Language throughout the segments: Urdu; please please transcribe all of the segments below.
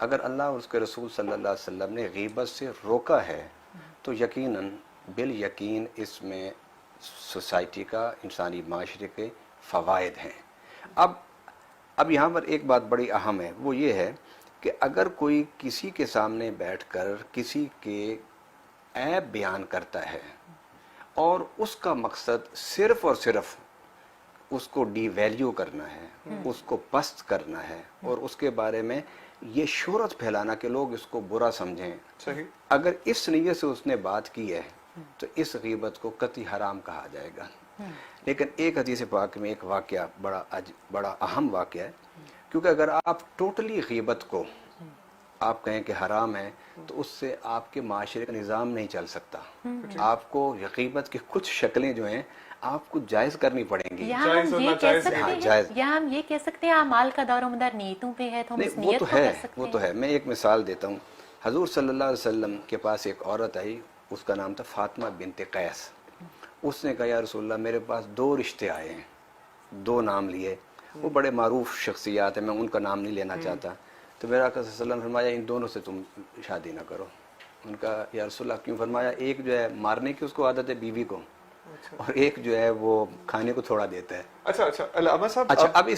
اگر اللہ اور اس کے رسول صلی اللہ علیہ وسلم نے غیبت سے روکا ہے تو یقیناً بالیقین اس میں سوسائٹی کا، انسانی معاشرے کے فوائد ہیں۔ اب یہاں پر ایک بات بڑی اہم ہے، وہ یہ ہے کہ اگر کوئی کسی کے سامنے بیٹھ کر کسی کے عیب بیان کرتا ہے اور اس کا مقصد صرف اور صرف اس کو ڈی ویلیو کرنا ہے، اس کو پست کرنا ہے اور اس کے بارے میں یہ شہرت پھیلانا کہ لوگ اس کو برا سمجھیں، صحیح، اگر اس نیت سے اس نے بات کی ہے تو اس غیبت کو قطعی حرام کہا جائے گا۔ لیکن ایک حدیث پاک میں ایک واقعہ بڑا اہم واقعہ ہے، کیونکہ اگر آپ ٹوٹلی غیبت کو آپ کہیں کہ حرام ہے تو اس سے آپ کے معاشرے کا نظام نہیں چل سکتا۔ آپ کو غیبت کی کچھ شکلیں جو ہیں آپ کو جائز کرنی پڑیں گی۔ یہاں جائز ہم اور یہ کہہ ناجائز سکتے ہاں، ہیں، جائز۔ یہاں ہم یہ کہہ سکتے ہیں اعمال کا دار و مدار نیتوں پہ ہے تو ہم اس نہیں، وہ نیت تو کو ہے، کر سکتے وہ ہیں۔ تو ہے۔ میں ایک مثال دیتا ہوں۔ حضور صلی اللہ علیہ وسلم کے پاس ایک عورت آئی، اس کا نام تھا فاطمہ بنت قیس۔ اس نے کہا یا رسول اللہ میرے پاس 2 رشتے آئے ہیں، 2 نام لیے، وہ بڑے معروف شخصیات ہیں، میں ان کا نام نہیں لینا چاہتا، تو میرا آقا صلی اللہ علیہ وسلم نے فرمایا ان دونوں سے تم شادی نہ کرو۔ ان کا یا رسول اللہ کیوں؟ فرمایا ایک جو ہے مارنے کی اس کو عادت ہے بیوی کو، اور ایک جو ہے وہ کھانے کو تھوڑا دیتا ہے۔ اچھا علامہ صاحب، اچھا، اب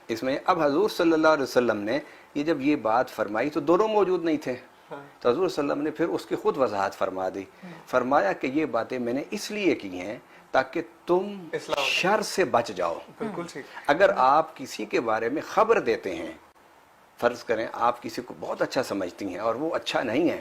اس میں اب حضور صلی اللہ علیہ وسلم نے یہ جب یہ بات فرمائی تو دونوں موجود نہیں تھے، تو حضور صلی اللہ علیہ وسلم نے پھر اس کی خود وضاحت فرما دی، فرمایا کہ یہ باتیں میں نے اس لیے کی ہیں تاکہ تم اسلام شر سے بچ جاؤ۔ بالکل ٹھیک، اگر آپ کسی کے بارے میں خبر دیتے ہیں، فرض کریں آپ کسی کو بہت اچھا سمجھتی ہیں اور وہ اچھا نہیں ہے،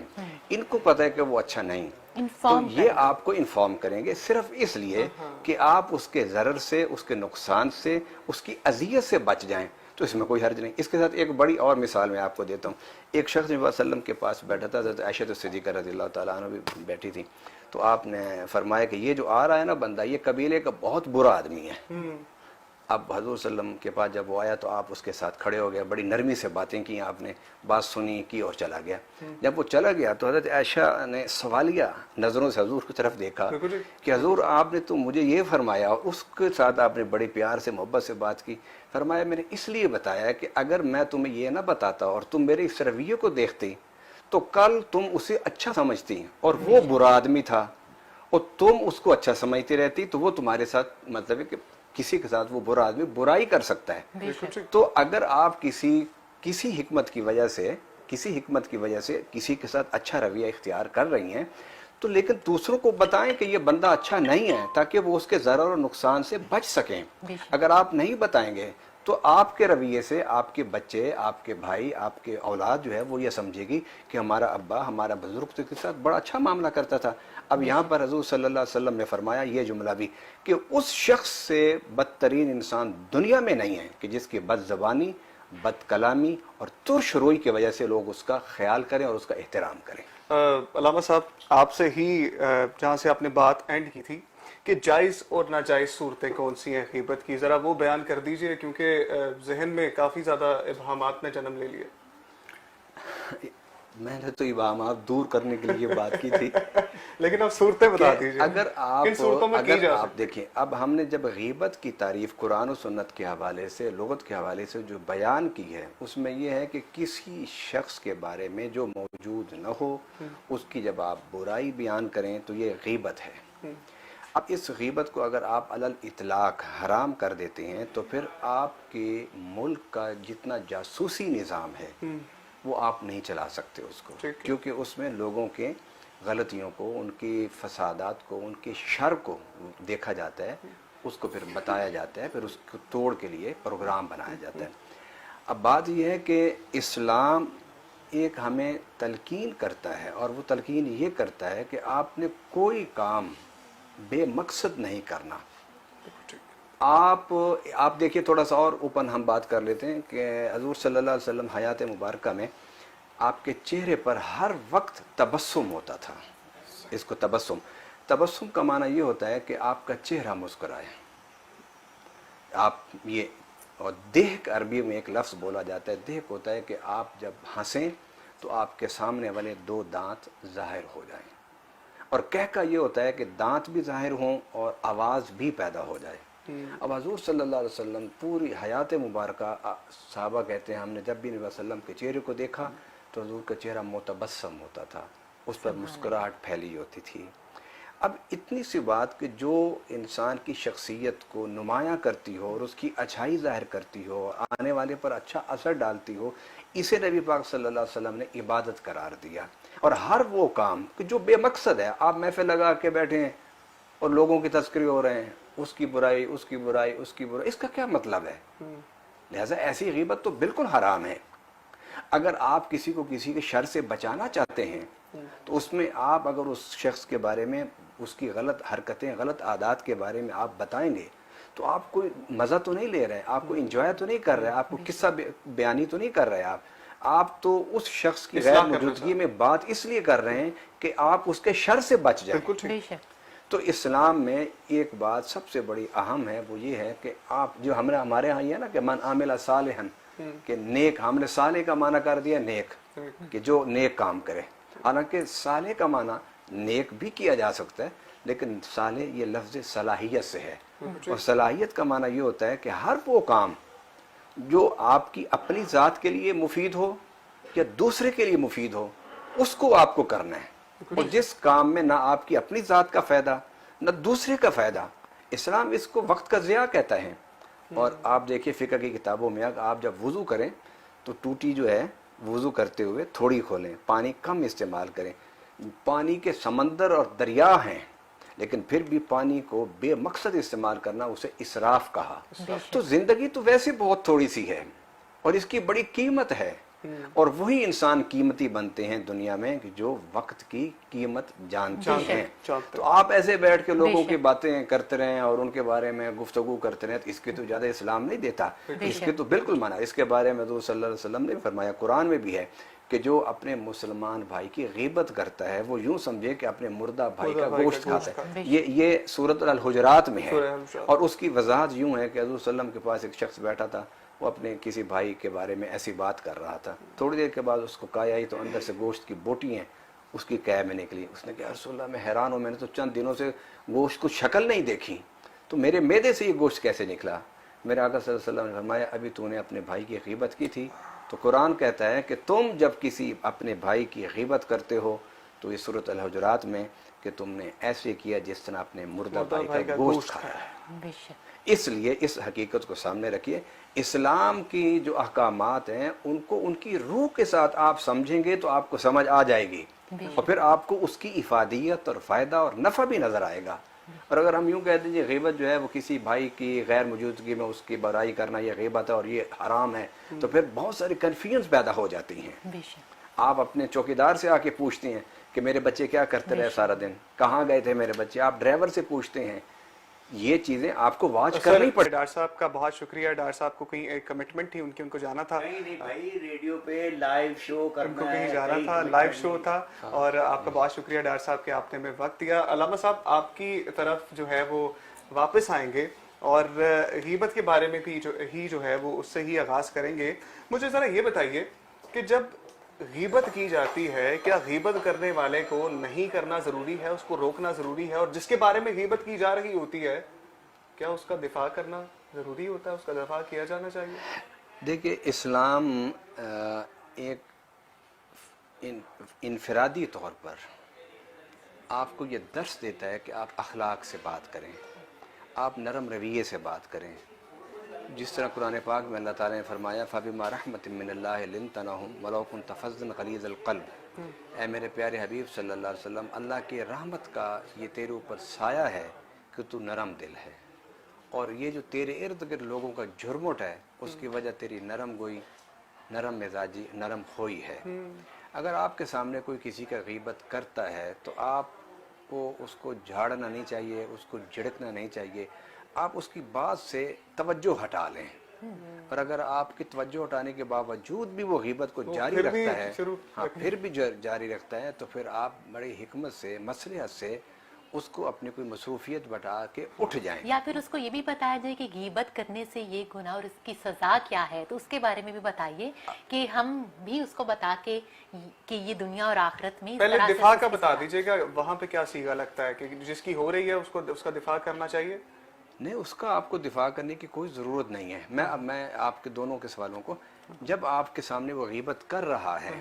ان کو پتہ ہے کہ وہ اچھا نہیں، تو انفارم یہ آپ کو انفارم کریں گے صرف اس لیے کہ آپ اس کے ضرر سے، اس کے نقصان سے، اس کی اذیت سے بچ جائیں، تو اس میں کوئی حرج نہیں۔ اس کے ساتھ ایک بڑی اور مثال میں آپ کو دیتا ہوں۔ ایک شخص نبی صلی اللہ علیہ وسلم کے پاس بیٹھا تھا، حضرت عائشہ صدیقہ رضی اللہ تعالیٰ عنہ بھی بیٹھی تھی، تو آپ نے فرمایا کہ یہ جو آ رہا ہے نا بندہ، یہ قبیلے کا بہت برا آدمی ہے۔ اب حضور صلی اللہ علیہ وسلم کے پاس جب وہ آیا تو آپ اس کے ساتھ کھڑے ہو گئے، بڑی نرمی سے باتیں کی، آپ نے بات سنی کی اور چلا گیا۔ جب وہ چلا گیا تو حضرت عائشہ نے سوالیہ نظروں سے حضور کی طرف دیکھا کہ حضور آپ نے تو مجھے یہ فرمایا، اور اس کے ساتھ آپ نے بڑے پیار سے محبت سے بات کی، فرمایا میں نے اس لیے بتایا کہ اگر میں تمہیں یہ نہ بتاتا اور تم میرے اس رویے کو دیکھتی تو کل تم اسے اچھا سمجھتی اور وہ برا آدمی تھا، اور تم اس کو اچھا سمجھتی رہتی تو وہ تمہارے ساتھ مطلب ہے کہ کسی کے ساتھ وہ برا آدمی برائی کر سکتا ہے۔ تو اگر آپ کسی حکمت کی وجہ سے کسی کے ساتھ اچھا رویہ اختیار کر رہی ہیں تو لیکن دوسروں کو بتائیں کہ یہ بندہ اچھا نہیں ہے تاکہ وہ اس کے ضرر اور نقصان سے بچ سکیں۔ اگر آپ نہیں بتائیں گے تو آپ کے رویے سے آپ کے بچے، آپ کے بھائی، آپ کے اولاد جو ہے وہ یہ سمجھے گی کہ ہمارا ابا، ہمارا بزرگ کے ساتھ بڑا اچھا معاملہ کرتا تھا۔ اب یہاں پر حضور صلی اللہ علیہ وسلم نے فرمایا یہ جملہ بھی کہ اس شخص سے بدترین انسان دنیا میں نہیں ہے کہ جس کی بد زبانی، بد کلامی اور ترش روئی کی وجہ سے لوگ اس کا خیال کریں اور اس کا احترام کریں۔ علامہ صاحب آپ سے ہی جہاں سے آپ نے بات اینڈ کی تھی کہ جائز اور ناجائز صورتیں کون سی ہیں غیبت کی، ذرا وہ بیان کر دیجئے، کیونکہ ذہن میں کافی زیادہ ابہامات نے جنم لے لیا۔ میں نے تو ابہامات دور کرنے کے لیے بات کی تھی، لیکن آپ صورتیں بتا دیجئے اگر کن صورتوں میں کی جا آپ دیکھیں، اب ہم نے جب غیبت کی تعریف قرآن و سنت کے حوالے سے، لغت کے حوالے سے جو بیان کی ہے، اس میں یہ ہے کہ کسی شخص کے بارے میں جو موجود نہ ہو اس کی جب آپ برائی بیان کریں تو یہ غیبت ہے۔ اب اس غیبت کو اگر آپ علی الاطلاق حرام کر دیتے ہیں تو پھر آپ کے ملک کا جتنا جاسوسی نظام ہے وہ آپ نہیں چلا سکتے اس کو، کیونکہ اس میں لوگوں کے غلطیوں کو، ان کی فسادات کو، ان کے شر کو دیکھا جاتا ہے، اس کو پھر بتایا جاتا ہے، پھر اس کو توڑ کے لیے پروگرام بنایا جاتا ہے۔ اب بات یہ ہے کہ اسلام ایک ہمیں تلقین کرتا ہے، اور وہ تلقین یہ کرتا ہے کہ آپ نے کوئی کام بے مقصد نہیں کرنا۔ آپ دیکھیے، تھوڑا سا اور اوپن ہم بات کر لیتے ہیں کہ حضور صلی اللہ علیہ وسلم حیات مبارکہ میں آپ کے چہرے پر ہر وقت تبسم ہوتا تھا۔ اس کو تبسم کا معنی یہ ہوتا ہے کہ آپ کا چہرہ مسکرائے۔ آپ یہ، اور دہک عربی میں ایک لفظ بولا جاتا ہے، دہک ہوتا ہے کہ آپ جب ہنسیں تو آپ کے سامنے والے 2 دانت ظاہر ہو جائیں، اور کہکا یہ ہوتا ہے کہ دانت بھی ظاہر ہوں اور آواز بھی پیدا ہو جائے۔ اب حضور صلی اللہ علیہ وسلم پوری حیات مبارکہ، صحابہ کہتے ہیں ہم نے جب بھی نبی صلی اللہ علیہ وسلم کے چہرے کو دیکھا تو حضور کا چہرہ متبسم ہوتا تھا, اس پر مسکراہٹ پھیلی ہوتی تھی. اب اتنی سی بات کہ جو انسان کی شخصیت کو نمایاں کرتی ہو اور اس کی اچھائی ظاہر کرتی ہو, آنے والے پر اچھا اثر ڈالتی ہو, اسے نبی پاک صلی اللہ علیہ وسلم نے عبادت قرار دیا. اور ہر وہ کام کہ جو بے مقصد ہے, آپ محفل لگا کے بیٹھے ہیں اور لوگوں کی تذکرے ہو رہے ہیں, اس کی برائی, اس کی برائی, اس کی برائی, اس کا کیا مطلب ہے؟ لہذا ایسی غیبت تو بالکل حرام ہے. اگر آپ کسی کو کسی کے شر سے بچانا چاہتے ہیں تو اس میں آپ اگر اس شخص کے بارے میں, اس کی غلط حرکتیں, غلط عادات کے بارے میں آپ بتائیں گے تو آپ کوئی مزہ تو نہیں لے رہے, آپ کو انجوائے تو نہیں کر رہے, آپ کو قصہ بیانی تو نہیں کر رہے, آپ تو اس شخص کی غیر موجودگی میں بات اس لیے کر رہے ہیں کہ آپ اس کے شر سے بچ جائیں. تو اسلام میں ایک بات سب سے بڑی اہم ہے, وہ یہ ہے کہ آپ جو ہمارے ہاں یہ ہے نا کہ من عامل صالحا, کہ نیک, ہم نے صالح کا معنی کر دیا نیک, کہ جو نیک کام کرے. حالانکہ صالح کا معنی نیک بھی کیا جا سکتا ہے, لیکن صالح یہ لفظ صلاحیت سے ہے, اور صلاحیت کا معنی یہ ہوتا ہے کہ ہر وہ کام جو آپ کی اپنی ذات کے لیے مفید ہو یا دوسرے کے لیے مفید ہو, اس کو آپ کو کرنا ہے. اور جس کام میں نہ آپ کی اپنی ذات کا فائدہ نہ دوسرے کا فائدہ, اسلام اس کو وقت کا ضیاع کہتا ہے. اور آپ دیکھیں فقہ کی کتابوں میں آپ جب وضو کریں تو ٹوٹی جو ہے وضو کرتے ہوئے تھوڑی کھولیں, پانی کم استعمال کریں. پانی کے سمندر اور دریا ہیں, لیکن پھر بھی پانی کو بے مقصد استعمال کرنا اسے اسراف کہا. تو زندگی تو ویسے بہت تھوڑی سی ہے اور اس کی بڑی قیمت ہے, اور وہی انسان قیمتی بنتے ہیں دنیا میں کہ جو وقت کی قیمت جانتے ہیں. تو آپ ایسے بیٹھ کے لوگوں کی باتیں کرتے رہیں اور ان کے بارے میں گفتگو کرتے رہیں, تو اس کی تو زیادہ اسلام نہیں دیتا, اس کے تو بالکل منع. اس کے بارے میں حضور صلی اللہ علیہ وسلم نے فرمایا, قرآن میں بھی ہے کہ جو اپنے مسلمان بھائی کی غیبت کرتا ہے وہ یوں سمجھے کہ اپنے مردہ بھائی کا گوشت کھاتا ہے. یہ سورۃ الحجرات میں ہے, اور اس کی وضاحت یوں ہے کہ حضور صلی اللہ علیہ وسلم کے پاس ایک شخص بیٹھا تھا, وہ اپنے کسی بھائی کے بارے میں ایسی بات کر رہا تھا. تھوڑی دیر کے بعد اس کو کہا آئی تو اندر سے گوشت کی بوٹی ہیں اس کی قے میں نکلی. اس نے کہا رسول اللہ میں حیران ہوں, میں نے تو چند دنوں سے گوشت کو شکل نہیں دیکھی, تو میرے معدے سے یہ گوشت کیسے نکلا؟ میرے آقا صلی اللہ علیہ وسلم نے فرمایا ابھی تو نے اپنے بھائی کی غیبت کی تھی. تو قرآن کہتا ہے کہ تم جب کسی اپنے بھائی کی غیبت کرتے ہو تو یہ سورۃ الحجرات میں کہ تم نے ایسے کیا جس طرح اپنے مردہ بھائی کا گوشت کھایا ہے. اس لیے اس حقیقت کو سامنے رکھیے, اسلام کی جو احکامات ہیں ان کو ان کی روح کے ساتھ آپ سمجھیں گے تو آپ کو سمجھ آ جائے گی, اور پھر آپ کو اس کی افادیت اور فائدہ اور نفع بھی نظر آئے گا. اور اگر ہم یوں کہہ دیں غیبت جو ہے وہ کسی بھائی کی غیر موجودگی میں اس کی برائی کرنا یہ غیبت ہے اور یہ حرام ہے, تو پھر بہت ساری کنفیوژن پیدا ہو جاتی ہیں. آپ اپنے چوکیدار سے آ کے پوچھتے ہیں کہ میرے بچے کیا کرتے رہے سارا دن, کہاں گئے تھے میرے بچے, آپ ڈرائیور سے پوچھتے ہیں. یہ چیزیں آپ کو واچ کرنی پڑتی. ڈاکٹر صاحب کا بہت شکریہ. ڈاکٹر صاحب کو کہیں ایک کمٹمنٹ تھی ان کی, ان کو جانا تھا, نہیں بھائی ریڈیو پہ لائیو شو کرنا, ان کو کہیں جانا تھا, لائیو شو تھا. اور آپ کا بہت شکریہ ڈاکٹر صاحب کہ آپ نے ہمیں وقت دیا. علامہ صاحب آپ کی طرف جو ہے وہ واپس آئیں گے اور غیبت کے بارے میں بھی جو ہے وہ اس سے ہی آغاز کریں گے. مجھے ذرا یہ بتائیے کہ جب غیبت کی جاتی ہے, کیا غیبت کرنے والے کو نہیں کرنا ضروری ہے, اس کو روکنا ضروری ہے, اور جس کے بارے میں غیبت کی جا رہی ہوتی ہے کیا اس کا دفاع کرنا ضروری ہوتا ہے, اس کا دفاع کیا جانا چاہیے؟ دیکھیے اسلام ایک انفرادی طور پر آپ کو یہ درس دیتا ہے کہ آپ اخلاق سے بات کریں, آپ نرم رویے سے بات کریں. جس طرح قرآن پاک میں اللہ تعالیٰ نے فرمایا فَبِمَا رَحْمَةٍ مِّنَ اللَّهِ لِنْتَ لَهُمْ وَلَوْ كُنْتَ فَظًّا غَلِيظَ الْقَلْبِ. اے میرے پیارے حبیب صلی اللہ علیہ وسلم, اللہ کی رحمت کا یہ تیرے اوپر سایہ ہے کہ تو نرم دل ہے, اور یہ جو تیرے ارد گرد لوگوں کا جھرمٹ ہے اس کی وجہ تیری نرم گوئی, نرم مزاجی, نرم خوئی ہے. اگر آپ کے سامنے کوئی کسی کا غیبت کرتا ہے تو آپ کو اس کو جھاڑنا نہیں چاہیے, اس کو جھڑکنا نہیں چاہیے, آپ اس کی بات سے توجہ ہٹا لیں. اور اگر آپ کی توجہ ہٹانے کے باوجود بھی وہ غیبت کو جاری رکھتا ہے, پھر بھی جاری رکھتا ہے, تو پھر آپ بڑی حکمت سے مصلحت سے اس کو اپنی کوئی مصروفیت بتا کے اٹھ جائیں. یا پھر اس کو یہ بھی بتایا جائے کہ غیبت کرنے سے یہ گناہ اور اس کی سزا کیا ہے, تو اس کے بارے میں بھی بتائیے کہ ہم بھی اس کو بتا کے کہ یہ دنیا اور آخرت میں. پہلے دفاع کا بتا دیجئے گا, وہاں پہ کیا صیغہ لگتا ہے کہ جس کی ہو رہی ہے اس کا دفاع کرنا چاہیے؟ نہیں, اس کا آپ کو دفاع کرنے کی کوئی ضرورت نہیں ہے. میں آپ کے دونوں کے سوالوں کو, جب آپ کے سامنے وہ غیبت کر رہا ہے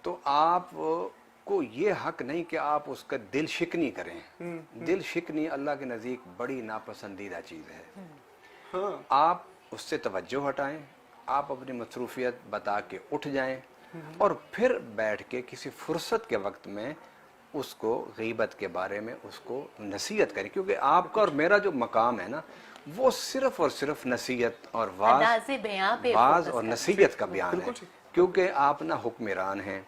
تو آپ کو یہ حق نہیں کہ آپ اس کا دل شکنی کریں. دل شکنی اللہ کے نزدیک بڑی ناپسندیدہ چیز ہے. ہاں آپ اس سے توجہ ہٹائیں, آپ اپنی مصروفیت بتا کے اٹھ جائیں اور پھر بیٹھ کے کسی فرصت کے وقت میں اس کو غیبت کے بارے میں اس کو نصیحت کریں, کیونکہ آپ کا اور میرا جو مقام ہے نا وہ صرف اور صرف نصیحت اور انداز بیاں پہ واز focus اور کرنا. نصیحت کا بیان ہے, کیونکہ آپ نہ حکمران ہیں,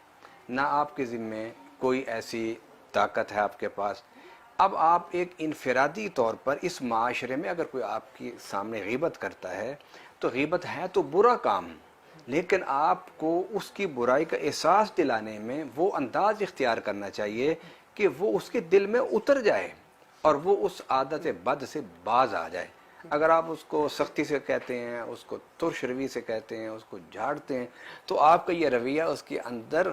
نہ آپ کے ذمے کوئی ایسی طاقت ہے آپ کے پاس. اب آپ ایک انفرادی طور پر اس معاشرے میں اگر کوئی آپ کی سامنے غیبت کرتا ہے تو غیبت ہے تو برا کام, لیکن آپ کو اس کی برائی کا احساس دلانے میں وہ انداز اختیار کرنا چاہیے کہ وہ اس کے دل میں اتر جائے اور وہ اس عادت بد سے باز آ جائے. اگر آپ اس کو سختی سے کہتے ہیں, اس کو ترش روی سے کہتے ہیں, اس کو جھاڑتے ہیں, تو آپ کا یہ رویہ اس کے اندر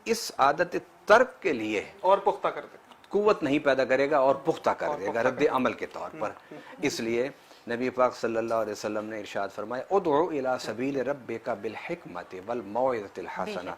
اس عادت ترک کے لیے اور پختہ کر دیں. قوت نہیں پیدا کرے گا اور پختہ کر دے گا رد عمل کے طور پر. اس لیے نبی پاک صلی اللہ علیہ وسلم نے ارشاد فرمایا ادعو الی سبیل ربک بالحکمت والموعظۃ الحسنہ.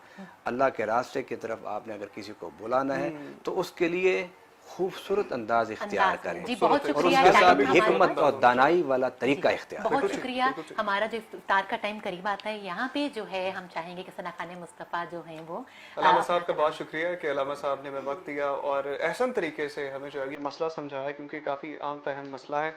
اللہ کے راستے کی طرف آپ نے اگر کسی کو بلانا ہے تو اس کے لیے خوبصورت انداز اختیار کریں جی بہت اور شکریہ. اس کے ساتھ ٹائم ہمارے حکمت اور دانائی والا طریقہ اختیار کریں. بہت شکریہ. ہمارا جو افطار کا ٹائم قریب آتا ہے, یہاں پہ جو ہے ہم چاہیں گے کہ ثنا خان مصطفیٰ جو ہیں وہ علامہ صاحب کا بہت شکریہ کہ علامہ صاحب نے ہمیں وقت دیا اور احسن طریقے سے ہمیں جو ہے یہ مسئلہ سمجھایا, کیونکہ کافی عام فہم مسئلہ ہے.